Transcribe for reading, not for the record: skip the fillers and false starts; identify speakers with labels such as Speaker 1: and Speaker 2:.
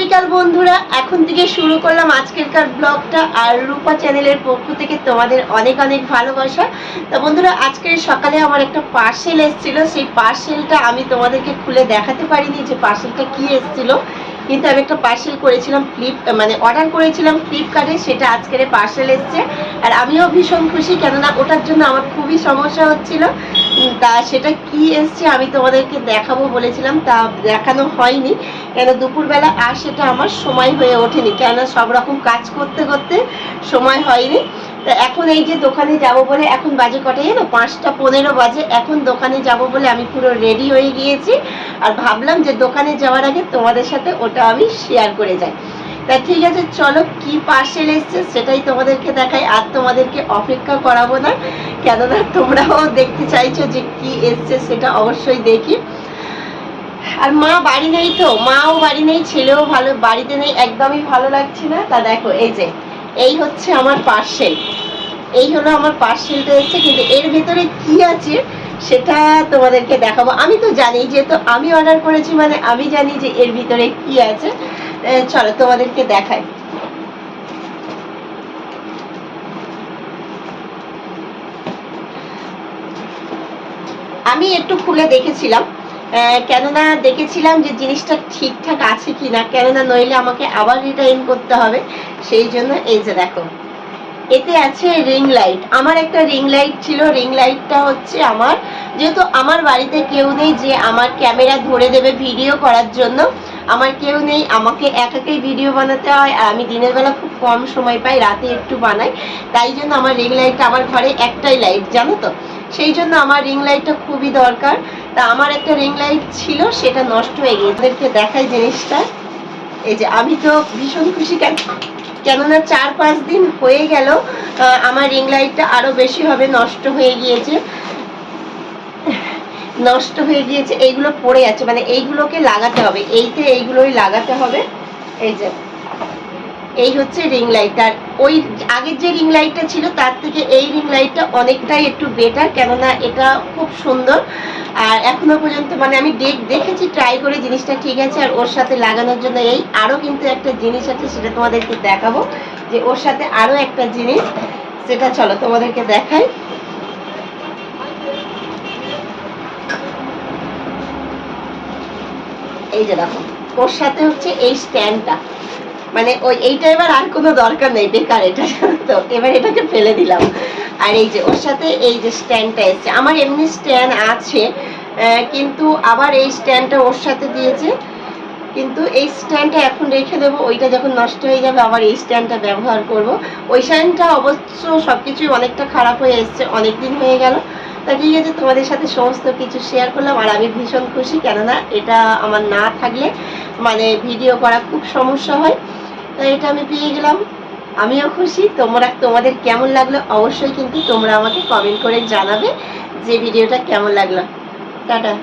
Speaker 1: বিকাল বন্ধুরা, এখন থেকে শুরু করলাম আজকেরকার ব্লগটা। আর রূপা চ্যানেলের পক্ষ থেকে তোমাদের অনেক অনেক ভালোবাসা। তো বন্ধুরা, আজকের সকালে আমার একটা পার্সেল এসেছিল। সেই পার্সেলটা আমি তোমাদেরকে খুলে দেখাতে পারিনি যে পার্সেলটা কি এসেছিল, কিন্তু আমি একটা পার্সেল করেছিলাম অর্ডার করেছিলাম ফ্লিপকার্টে। সেটা আজকের পার্সেল এসছে আর আমিও ভীষণ খুশি, কেননা ওটার জন্য আমার খুবই সমস্যা হচ্ছিল। তা সেটা কি এসছে আমি তোমাদেরকে দেখাবো বলেছিলাম, তা দেখানো হয়নি, কেন দুপুরবেলা আর সেটা আমার সময় হয়ে ওঠেনি, কেননা সব রকম কাজ করতে করতে সময় হয়নি। তা এখন এই যে দোকানে যাব বলে, এখন বাজে কটা জানো, 5:15 বাজে। এখন দোকানে যাব বলে আমি পুরো রেডি হয়ে গিয়েছি, আর ভাবলাম যে দোকানে যাওয়ার আগে তোমাদের সাথে ওটা আমি শেয়ার করে যাই। তা ঠিক আছে, চলো কি পার্সেল এসছে সেটাই তোমাদেরকে দেখাই। আর তোমাদেরকে অপেক্ষা করাবো না, কেননা তোমরাও দেখতে চাইছো যে কি এসছে, সেটা অবশ্যই দেখি। আর মা বাড়ি নেই, তো মাও বাড়ি নেই, ছেলেও বাড়িতে নেই, একদমই ভালো লাগছে না। তা দেখো, এই হচ্ছে আমার পার্সেল। এই হলো আমার পার্সেলটা এসছে, কিন্তু এর ভেতরে কি আছে সেটা তোমাদেরকে দেখাবো। আমি তো জানি, যেহেতু আমি অর্ডার করেছি মানে আমি জানি যে এর ভিতরে কি আছে। চলো তোমাদেরকে দেখাই। আমি একটু খুলে দেখেছিলাম, কেননা দেখেছিলাম যে জিনিসটা ঠিকঠাক আছে কিনা, কেননা নইলে আমাকে আবার রিটার্ন করতে হবে। সেই জন্য এই যে দেখো, এতে আছে রিং লাইট। আমার একটা রিং লাইট ছিল। রিং লাইটটা হচ্ছে আমার, যেহেতু আমার বাড়িতে কেউ নেই যে আমার ক্যামেরা ধরে দেবে ভিডিও করার জন্য, আমার কেউ নেই, আমাকে একাই ভিডিও বানাতে হয়। আর আমি দিনের বেলা খুব কম সময় পাই, রাতে একটু বানাই, তাই জন্য আমার রিং লাইটটা, আমার ঘরে একটাই লাইট জানো তো, সেই জন্য আমার রিং লাইটটা খুবই দরকার। তা আমার একটা রিং লাইট ছিল, সেটা নষ্ট হয়ে গিয়েছে। ওদেরকে দেখাই জিনিসটা। এই যে আমি তো ভীষণ খুশি, কেননা 4-5 দিন হয়ে গেল, আমার রিং লাইটটা আরো বেশি হবে নষ্ট হয়ে গিয়েছে। এইগুলো পড়ে যাচ্ছে, মানে এইগুলোকে লাগাতে হবে, এইগুলোই লাগাতে হবে। এই যে এই হচ্ছে রিং লাইট। আর ওই আগের যে রিং লাইটটা ছিল তার থেকে এই রিং লাইটটা অনেকটাই একটু বেটার, কেননা এটা খুব সুন্দর। আর এখনো পর্যন্ত মানে আমি দেখেছি, ট্রাই করে জিনিসটা ঠিক আছে। আর ওর সাথে লাগানোর জন্য আরো কিন্তু একটা জিনিস আছে, সেটা তোমাদেরকে দেখাবো, যে ওর সাথে আরো একটা জিনিস, সেটা চলো তোমাদেরকে দেখাই। এই যে দেখো, ওর সাথে হচ্ছে এই স্ট্যান্ডটা, মানে এইটা এবার আর কোনো দরকার নেই, বেকার এটা, তো এবার এটাকে ফেলে দিলাম। আর এই যে ওর সাথে এই যে স্ট্যান্ডটা এসছে, আমার এমনি স্ট্যান্ড আছে, কিন্তু আবার এই স্ট্যান্ডটা ওর সাথে দিয়েছে। কিন্তু এই স্ট্যান্ডটা এখন রেখে দেবো, ওইটা যখন নষ্ট হয়ে যাবে আবার এই স্ট্যান্ডটা ব্যবহার করব। ওই স্ট্যান্ডটা অবশ্য সবকিছুই অনেকটা খারাপ হয়ে এসছে, অনেক দিন হয়ে গেল। তা ঠিক আছে, তোমাদের সাথে সমস্ত কিছু শেয়ার করলাম। আর আমি ভীষণ খুশি, কেননা এটা আমার না থাকলে মানে ভিডিও করা খুব সমস্যা হয়। তো এটা আমি পেয়ে গেলাম, আমিও খুশি। তোমাদের কেমন লাগলো অবশ্যই কিন্তু তোমরা আমাকে কমেন্ট করে জানাবে যে ভিডিওটা কেমন লাগলো। টাটা।